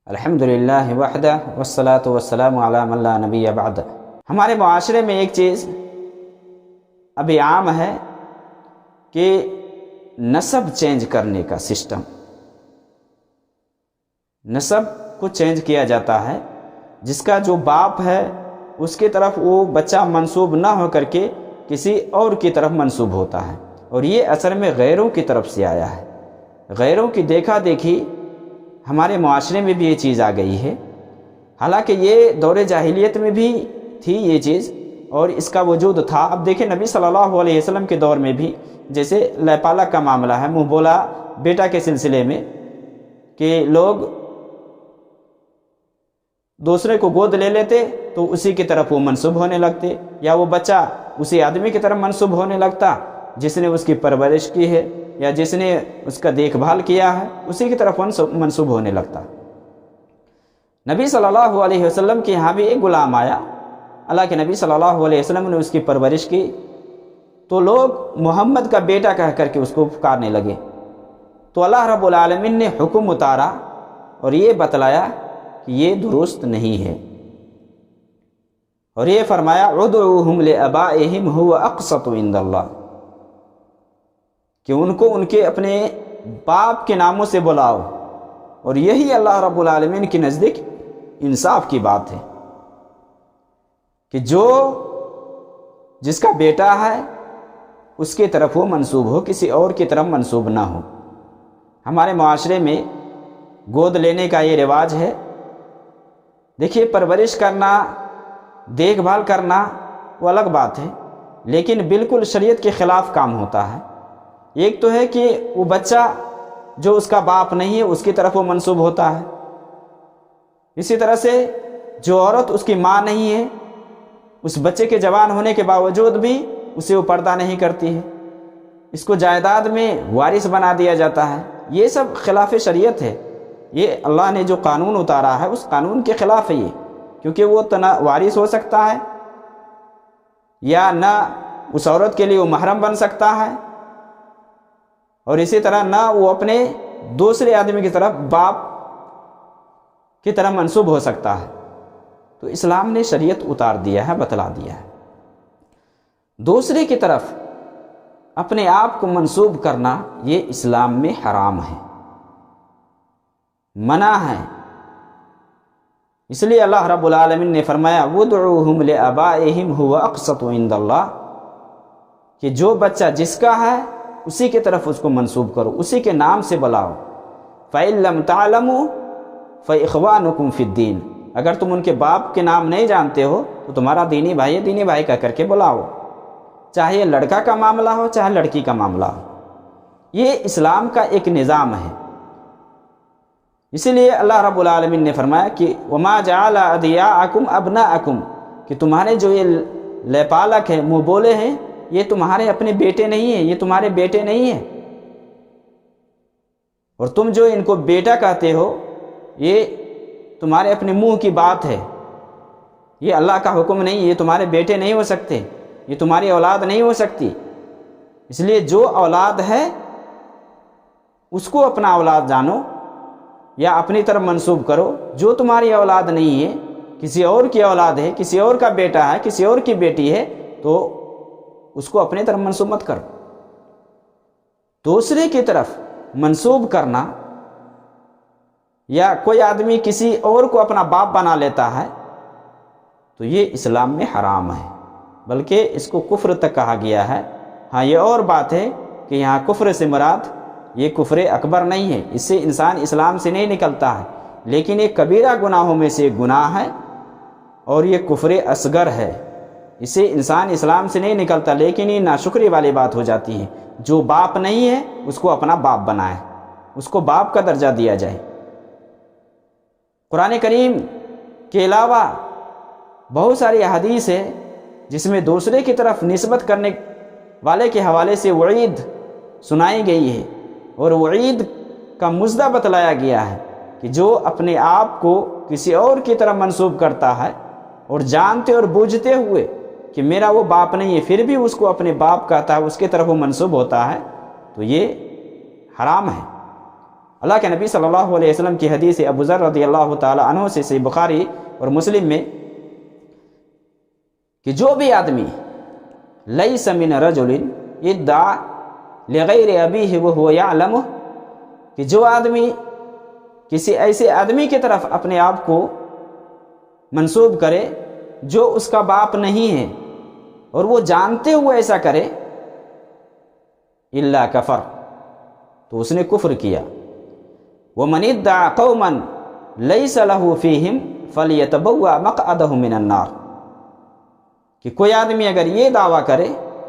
الحمدللہ وحدہ والصلاة والسلام علی من لا نبی بعد۔ ہمارے معاشرے میں ایک چیز ابھی عام ہے کہ نسب چینج کرنے کا سسٹم، نسب کو چینج کیا جاتا ہے، جس کا جو باپ ہے اس کی طرف وہ بچہ منسوب نہ ہو کر کے کسی اور کی طرف منسوب ہوتا ہے، اور یہ اصل میں غیروں کی طرف سے آیا ہے۔ غیروں کی دیکھا دیکھی ہمارے معاشرے میں بھی یہ چیز آ گئی ہے، حالانکہ یہ دور جاہلیت میں بھی تھی یہ چیز اور اس کا وجود تھا۔ اب دیکھیں نبی صلی اللہ علیہ وسلم کے دور میں بھی جیسے لیپالک کا معاملہ ہے، منہ بولا بیٹا کے سلسلے میں، کہ لوگ دوسرے کو گود لے لیتے تو اسی کی طرف وہ منسوب ہونے لگتے، یا وہ بچہ اسی آدمی کی طرف منسوب ہونے لگتا جس نے اس کی پرورش کی ہے یا جس نے اس کا دیکھ بھال کیا ہے، اسی کی طرف منسوب ہونے لگتا۔ نبی صلی اللہ علیہ وسلم کے یہاں بھی ایک غلام آیا، اللہ کے نبی صلی اللہ علیہ وسلم نے اس کی پرورش کی تو لوگ محمد کا بیٹا کہہ کر کے اس کو پکارنے لگے، تو اللہ رب العالمین نے حکم اتارا اور یہ بتلایا کہ یہ درست نہیں ہے، اور یہ فرمایا ادعوہم لآبائہم ھو اقسط عند اللہ، کہ ان کو ان کے اپنے باپ کے ناموں سے بلاؤ، اور یہی اللہ رب العالمین کے نزدیک انصاف کی بات ہے کہ جس کا بیٹا ہے اس کی طرف وہ منسوب ہو، کسی اور کی طرف منسوب نہ ہو۔ ہمارے معاشرے میں گود لینے کا یہ رواج ہے۔ دیکھیے پرورش کرنا، دیکھ بھال کرنا وہ الگ بات ہے، لیکن بالکل شریعت کے خلاف کام ہوتا ہے۔ ایک تو ہے کہ وہ بچہ جو اس کا باپ نہیں ہے اس کی طرف وہ منسوب ہوتا ہے، اسی طرح سے جو عورت اس کی ماں نہیں ہے اس بچے کے جوان ہونے کے باوجود بھی اسے وہ پردہ نہیں کرتی ہے، اس کو جائیداد میں وارث بنا دیا جاتا ہے۔ یہ سب خلاف شریعت ہے، یہ اللہ نے جو قانون اتارا ہے اس قانون کے خلاف ہے یہ، کیونکہ وہ نہ وارث ہو سکتا ہے یا نہ اس عورت کے لیے وہ محرم بن سکتا ہے، اور اسی طرح نہ وہ اپنے دوسرے آدمی کی طرف باپ کی طرف منسوب ہو سکتا ہے۔ تو اسلام نے شریعت اتار دیا ہے، بتلا دیا ہے۔ دوسرے کی طرف اپنے آپ کو منسوب کرنا یہ اسلام میں حرام ہے، منع ہے۔ اس لیے اللہ رب العالمین نے فرمایا وَادْعُوهُمْ لِآبَائِهِمْ هُوَ أَقْسَطُ عِندَ اللَّهِ، کہ جو بچہ جس کا ہے اسی کی طرف اس کو منسوب کرو، اسی کے نام سے بلاؤ۔ فَإِن لَّمْ تَعْلَمُوا فَإِخْوَانُكُمْ فِي الدِّينِ، اگر تم ان کے باپ کے نام نہیں جانتے ہو تو تمہارا دینی بھائی ہے، دینی بھائی کہہ کر کے بلاؤ، چاہے یہ لڑکا کا معاملہ ہو چاہے لڑکی کا معاملہ ہو۔ یہ اسلام کا ایک نظام ہے۔ اسی لیے اللہ رب العالمین نے فرمایا کہ وَمَا جَعَلَ أَدْعِيَاءَكُمْ أَبْنَاءَكُمْ، کہ تمہارے جو یہ لیپالک ہیں، منہ بولے ہیں، یہ تمہارے اپنے بیٹے نہیں ہیں، یہ تمہارے بیٹے نہیں ہیں، اور تم جو ان کو بیٹا کہتے ہو یہ تمہارے اپنے منہ کی بات ہے، یہ اللہ کا حکم نہیں، یہ تمہارے بیٹے نہیں ہو سکتے، یہ تمہاری اولاد نہیں ہو سکتی۔ اس لیے جو اولاد ہے اس کو اپنا اولاد جانو یا اپنی طرف منسوب کرو، جو تمہاری اولاد نہیں ہے، کسی اور کی اولاد ہے، کسی اور کا بیٹا ہے، کسی اور کی بیٹی ہے، تو اس کو اپنی طرف منسوب مت کرو۔ دوسرے کی طرف منسوب کرنا، یا کوئی آدمی کسی اور کو اپنا باپ بنا لیتا ہے تو یہ اسلام میں حرام ہے، بلکہ اس کو کفر تک کہا گیا ہے۔ ہاں یہ اور بات ہے کہ یہاں کفر سے مراد یہ کفر اکبر نہیں ہے، اس سے انسان اسلام سے نہیں نکلتا ہے، لیکن یہ کبیرہ گناہوں میں سے ایک گناہ ہے اور یہ کفر اصغر ہے، اس سے انسان اسلام سے نہیں نکلتا، لیکن یہ ناشکری والی بات ہو جاتی ہے۔ جو باپ نہیں ہے اس کو اپنا باپ بنائے، اس کو باپ کا درجہ دیا جائے۔ قرآن کریم کے علاوہ بہت ساری احادیث ہے جس میں دوسرے کی طرف نسبت کرنے والے کے حوالے سے وعید سنائی گئی ہے، اور وعید کا مژدہ بتلایا گیا ہے کہ جو اپنے آپ کو کسی اور کی طرف منسوب کرتا ہے اور جانتے اور بوجھتے ہوئے کہ میرا وہ باپ نہیں ہے پھر بھی اس کو اپنے باپ کہتا ہے، اس کی طرف وہ منسوب ہوتا ہے، تو یہ حرام ہے۔ اللہ کے نبی صلی اللہ علیہ وسلم کی حدیث ابو ذر رضی اللہ تعالی عنہ سے صحیح بخاری اور مسلم میں کہ جو بھی آدمی لیس من رجل ادعا لغیر ابیہ وہو یعلمہ، کہ جو آدمی کسی ایسے آدمی کی طرف اپنے آپ کو منسوب کرے جو اس کا باپ نہیں ہے اور وہ جانتے ہوئے ایسا کرے، الا کفر، تو اس نے کفر کیا۔ ومن ادعا قوما لیس له فیہم فلیتبوأ مقعدہ من النار، کہ کوئی آدمی اگر یہ دعویٰ کرے،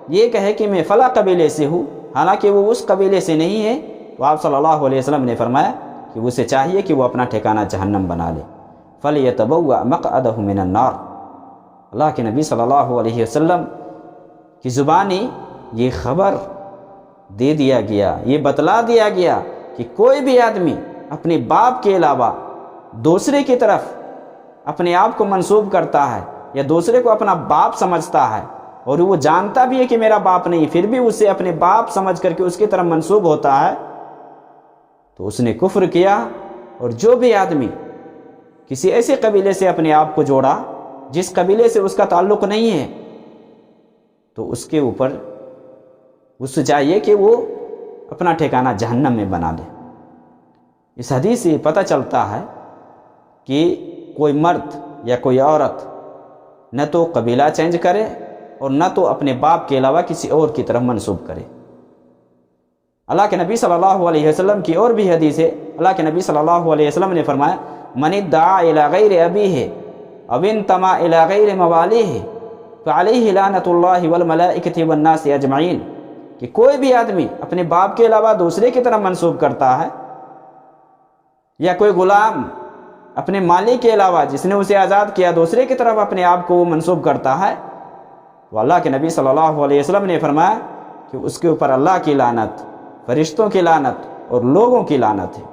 یہ کہے کہ میں فلاں قبیلے سے ہوں، حالانکہ وہ اس قبیلے سے نہیں ہے، تو آپ صلی اللہ علیہ وسلم نے فرمایا کہ اسے چاہیے کہ وہ اپنا ٹھکانہ جہنم بنا لے۔ فَلْيَتَبَوَّأْ مَقْعَدَهُ مِنَ النَّارِ، اللہ کے نبی صلی اللہ علیہ وسلم کی زبانی یہ خبر دے دیا گیا، یہ بتلا دیا گیا کہ کوئی بھی آدمی اپنے باپ کے علاوہ دوسرے کی طرف اپنے آپ کو منسوب کرتا ہے یا دوسرے کو اپنا باپ سمجھتا ہے اور وہ جانتا بھی ہے کہ میرا باپ نہیں، پھر بھی اسے اپنے باپ سمجھ کر کے اس کی طرف منسوب ہوتا ہے، تو اس نے کفر کیا۔ اور جو بھی آدمی کسی ایسے قبیلے سے اپنے آپ کو جوڑا جس قبیلے سے اس کا تعلق نہیں ہے، تو اس کے اوپر اس سے چاہیے کہ وہ اپنا ٹھکانہ جہنم میں بنا لے۔ اس حدیث سے پتہ چلتا ہے کہ کوئی مرد یا کوئی عورت نہ تو قبیلہ چینج کرے اور نہ تو اپنے باپ کے علاوہ کسی اور کی طرف منسوب کرے۔ اللہ کے نبی صلی اللہ علیہ وسلم کی اور بھی حدیث ہے، اللہ کے نبی صلی اللہ علیہ وسلم نے فرمایا من ادعا الی غیر ابیہ او انتمى الی غیر موالیہ فعلیہ لعنۃ اللہ والملائکۃ والناس اجمعین، کہ کوئی بھی آدمی اپنے باپ کے علاوہ دوسرے کی طرف منسوب کرتا ہے، یا کوئی غلام اپنے مالک کے علاوہ جس نے اسے آزاد کیا دوسرے کی طرف اپنے آپ کو وہ منسوب کرتا ہے، تو اللہ کے نبی صلی اللہ علیہ وسلم نے فرمایا کہ اس کے اوپر اللہ کی لعنت، فرشتوں کی لعنت اور لوگوں کی لعنت ہے۔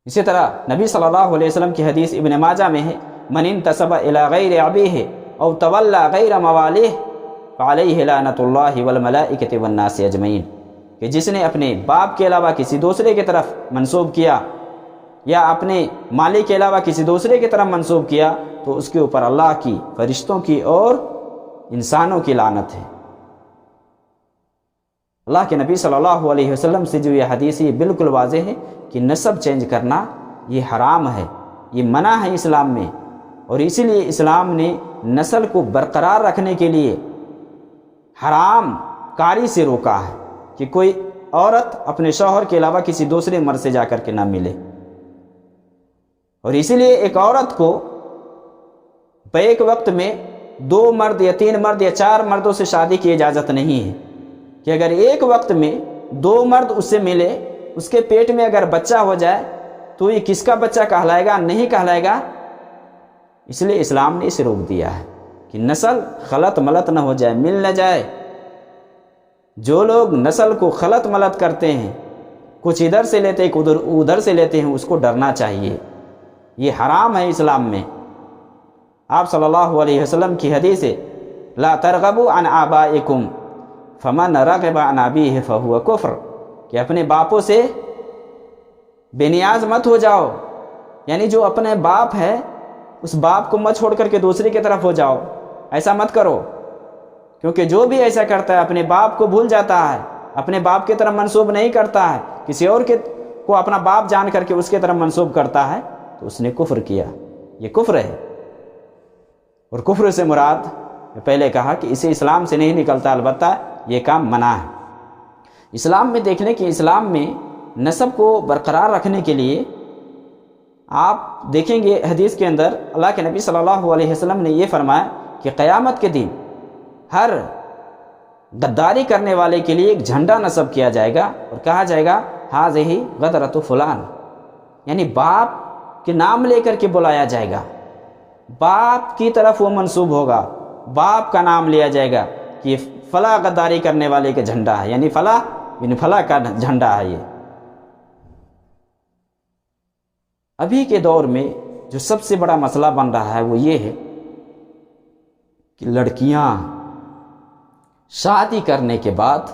اسی طرح نبی صلی اللہ علیہ وسلم کی حدیث ابن ماجہ میں ہے من انتسب الی غیر ابیہ او تولی غیر موالیہ فعلیہ لعنۃ اللہ والملائکۃ والناس اجمعین، کہ جس نے اپنے باپ کے علاوہ کسی دوسرے کی طرف منسوب کیا یا اپنے مالک کے علاوہ کسی دوسرے کی طرف منسوب کیا، تو اس کے اوپر اللہ کی، فرشتوں کی اور انسانوں کی لعنت ہے۔ اللہ کے نبی صلی اللہ علیہ وسلم سے جو یہ حدیث یہ بالکل واضح ہے کہ نسب چینج کرنا یہ حرام ہے، یہ منع ہے اسلام میں، اور اسی لیے اسلام نے نسل کو برقرار رکھنے کے لیے حرام کاری سے روکا ہے کہ کوئی عورت اپنے شوہر کے علاوہ کسی دوسرے مرد سے جا کر کے نہ ملے۔ اور اسی لیے ایک عورت کو بیک وقت میں 2 مرد یا 3 مرد یا 4 مردوں سے شادی کی اجازت نہیں ہے، کہ اگر ایک وقت میں 2 مرد اس سے ملے، اس کے پیٹ میں اگر بچہ ہو جائے تو یہ کس کا بچہ کہلائے گا؟ نہیں کہلائے گا۔ اس لیے اسلام نے اسے روک دیا ہے کہ نسل خلط ملط نہ ہو جائے، مل نہ جائے۔ جو لوگ نسل کو خلط ملط کرتے ہیں، کچھ ادھر سے لیتے ہیں ادھر سے لیتے ہیں، اس کو ڈرنا چاہیے، یہ حرام ہے اسلام میں۔ آپ صلی اللہ علیہ وسلم کی حدیث ہے لا ترغبوا عن آبائکم فمن رغب عن ابیہ فہو کفر، کہ اپنے باپوں سے بے نیاز مت ہو جاؤ، یعنی جو اپنے باپ ہے اس باپ کو مت چھوڑ کر کے دوسرے کی طرف ہو جاؤ، ایسا مت کرو، کیونکہ جو بھی ایسا کرتا ہے اپنے باپ کو بھول جاتا ہے، اپنے باپ کی طرف منسوب نہیں کرتا ہے، کسی اور کو اپنا باپ جان کر کے اس کی طرف منسوب کرتا ہے، تو اس نے کفر کیا، یہ کفر ہے۔ اور کفر سے مراد میں پہلے کہا کہ اسے اسلام سے نہیں نکلتا، البتہ یہ کام منع ہے۔ اسلام میں دیکھ لیں کہ اسلام میں نسب کو برقرار رکھنے کے لیے آپ دیکھیں گے حدیث کے اندر اللہ کے نبی صلی اللہ علیہ وسلم نے یہ فرمایا کہ قیامت کے دن ہر غداری کرنے والے کے لیے ایک جھنڈا نصب کیا جائے گا اور کہا جائے گا ہذہ غدرۃ فلان، یعنی باپ کے نام لے کر کے بلایا جائے گا، باپ کی طرف وہ منسوب ہوگا، باپ کا نام لیا جائے گا کہ فلاں غداری کرنے والے کا جھنڈا ہے، یعنی فلاں کا جھنڈا ہے۔ یہ ابھی کے دور میں جو سب سے بڑا مسئلہ بن رہا ہے وہ یہ ہے کہ لڑکیاں شادی کرنے کے بعد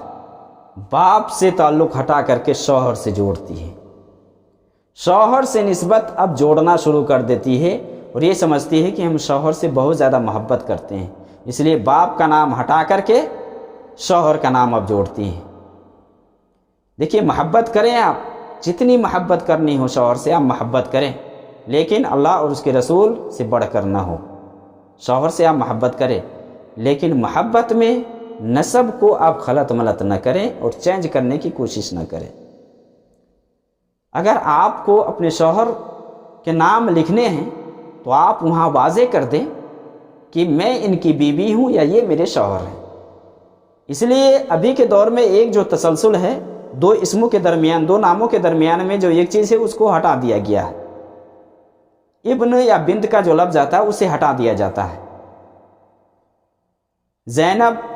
باپ سے تعلق ہٹا کر کے شوہر سے جوڑتی ہیں، شوہر سے نسبت اب جوڑنا شروع کر دیتی ہے اور یہ سمجھتی ہے کہ ہم شوہر سے بہت زیادہ محبت کرتے ہیں، اس لیے باپ کا نام ہٹا کر کے شوہر کا نام اب جوڑتی ہیں۔ دیکھیے، محبت کریں، آپ جتنی محبت کرنی ہو شوہر سے آپ محبت کریں، لیکن اللہ اور اس کے رسول سے بڑھ کر نہ ہو۔ شوہر سے آپ محبت کریں، لیکن محبت میں نسب کو آپ خلط ملط نہ کریں اور چینج کرنے کی کوشش نہ کریں۔ اگر آپ کو اپنے شوہر کے نام لکھنے ہیں تو آپ وہاں واضح کر دیں کہ میں ان کی بیوی ہوں یا یہ میرے شوہر ہیں۔ اس لیے ابھی کے دور میں ایک جو تسلسل ہے، دو اسموں کے درمیان، دو ناموں کے درمیان میں جو ایک چیز ہے اس کو ہٹا دیا گیا ہے۔ ابن یا بنت کا جو لفظ آتا ہے اسے ہٹا دیا جاتا ہے۔ زینب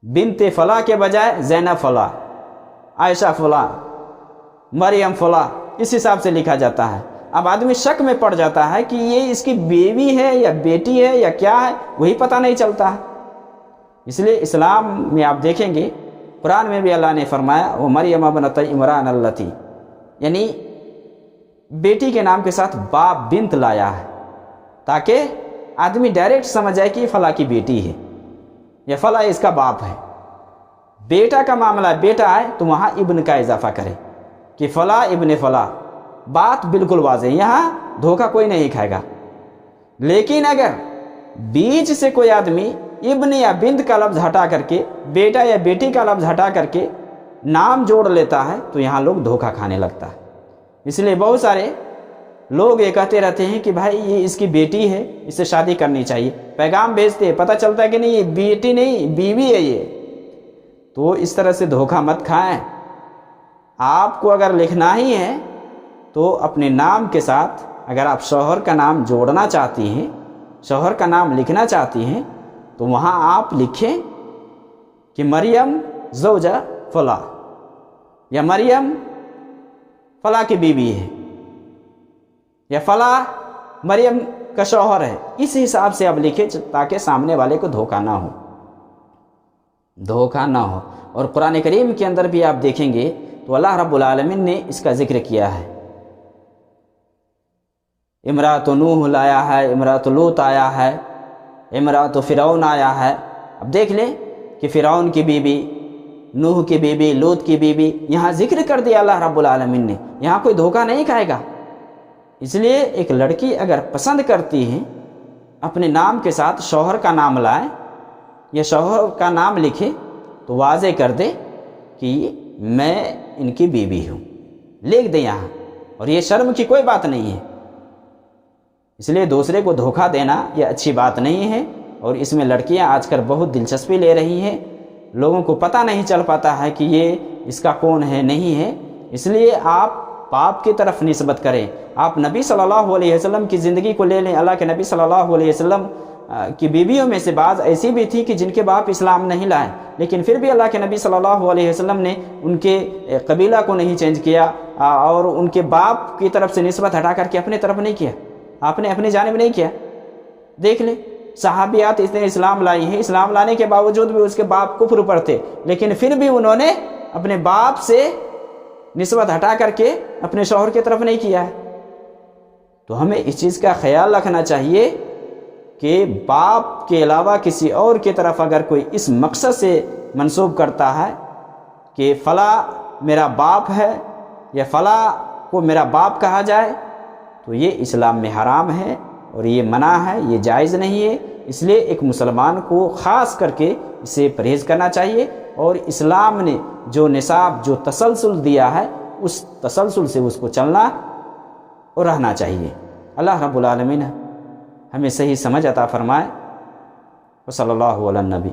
بنت فلاں کے بجائے زینب فلاں، عائشہ فلاں، مریم فلاں، اس حساب سے لکھا جاتا ہے۔ اب آدمی شک میں پڑ جاتا ہے کہ یہ اس کی بیوی ہے یا بیٹی ہے یا کیا ہے، وہی پتہ نہیں چلتا ہے۔ اس لیے اسلام میں آپ دیکھیں گے، قرآن میں بھی اللہ نے فرمایا وہ مریم ابنت عمران اللتی، یعنی بیٹی کے نام کے ساتھ باپ بنت لایا ہے تاکہ آدمی ڈائریکٹ سمجھ جائے کہ فلاں کی بیٹی ہے یا فلاں اس کا باپ ہے۔ بیٹا کا معاملہ بیٹا ہے تو وہاں ابن کا اضافہ کرے کہ فلاں ابن فلاں، بات بالکل واضح، یہاں دھوکہ کوئی نہیں کھائے گا۔ لیکن اگر بیچ سے کوئی آدمی ابن یا بنت کا لفظ ہٹا کر کے، بیٹا یا بیٹی کا لفظ ہٹا کر کے نام جوڑ لیتا ہے تو یہاں لوگ دھوکہ کھانے لگتا ہے۔ اس لیے بہت سارے لوگ یہ کہتے رہتے ہیں کہ بھائی یہ اس کی بیٹی ہے، اس سے شادی کرنی چاہیے، پیغام بھیجتے ہیں، پتہ چلتا ہے کہ نہیں یہ بیٹی نہیں بیوی ہے یہ۔ تو اس طرح سے دھوکہ مت کھائیں۔ آپ کو اگر لکھنا ہی ہے تو اپنے نام کے ساتھ اگر آپ شوہر کا نام جوڑنا چاہتی ہیں، شوہر کا نام لکھنا چاہتی ہیں، تو وہاں آپ لکھیں کہ مریم زوجہ فلاں یا مریم فلاں کی بیوی ہے یا فلاں مریم کا شوہر ہے۔ اس حساب سے آپ لکھیں تاکہ سامنے والے کو دھوکہ نہ ہو، دھوکہ نہ ہو۔ اور قرآن کریم کے اندر بھی آپ دیکھیں گے تو اللہ رب العالمین نے اس کا ذکر کیا ہے۔ امرأۃ نوح لایا ہے، امرأۃ لوط آیا ہے، امرأۃ فرعون آیا ہے۔ اب دیکھ لیں کہ فرعون کی بیوی، نوح کی بیوی، لوط کی بیوی، یہاں ذکر کر دیا اللہ رب العالمین نے، یہاں کوئی دھوکہ نہیں کھائے گا۔ اس لیے ایک لڑکی اگر پسند کرتی ہے اپنے نام کے ساتھ شوہر کا نام لائے یا شوہر کا نام لکھے تو واضح کر دے کہ میں ان کی بیوی ہوں، لکھ دیں یہاں، اور یہ شرم کی کوئی بات نہیں ہے۔ اس لیے دوسرے کو دھوکہ دینا یہ اچھی بات نہیں ہے، اور اس میں لڑکیاں آج کل بہت دلچسپی لے رہی ہیں، لوگوں کو پتہ نہیں چل پاتا ہے کہ یہ اس کا کون ہے نہیں ہے۔ اس لیے آپ باپ کی طرف نسبت کریں۔ آپ نبی صلی اللہ علیہ وسلم کی زندگی کو لے لیں، اللہ کے نبی صلی اللہ علیہ وسلم کی بیویوں میں سے بعض ایسی بھی تھی کہ جن کے باپ اسلام نہیں لائے، لیکن پھر بھی اللہ کے نبی صلی اللہ علیہ وسلم نے ان کے قبیلہ کو نہیں چینج کیا اور ان کے باپ کی طرف سے نسبت ہٹا کر کے اپنے طرف نہیں کیا، آپ نے اپنی جانب نہیں کیا۔ دیکھ لیں صحابیات اتنے اسلام لائی ہیں، اسلام لانے کے باوجود بھی اس کے باپ کفر پر تھے، لیکن پھر بھی انہوں نے اپنے باپ سے نسبت ہٹا کر کے اپنے شوہر کی طرف نہیں کیا ہے۔ تو ہمیں اس چیز کا خیال رکھنا چاہیے کہ باپ کے علاوہ کسی اور کی طرف اگر کوئی اس مقصد سے منسوب کرتا ہے کہ فلاں میرا باپ ہے یا فلاں کو میرا باپ کہا جائے تو یہ اسلام میں حرام ہے اور یہ منع ہے، یہ جائز نہیں ہے۔ اس لیے ایک مسلمان کو خاص کر کے اسے پرہیز کرنا چاہیے، اور اسلام نے جو نصاب، جو تسلسل دیا ہے اس تسلسل سے اس کو چلنا اور رہنا چاہیے۔ اللہ رب العالمین ہمیں صحیح سمجھ عطا فرمائے۔ وصلی اللہ علی النبی۔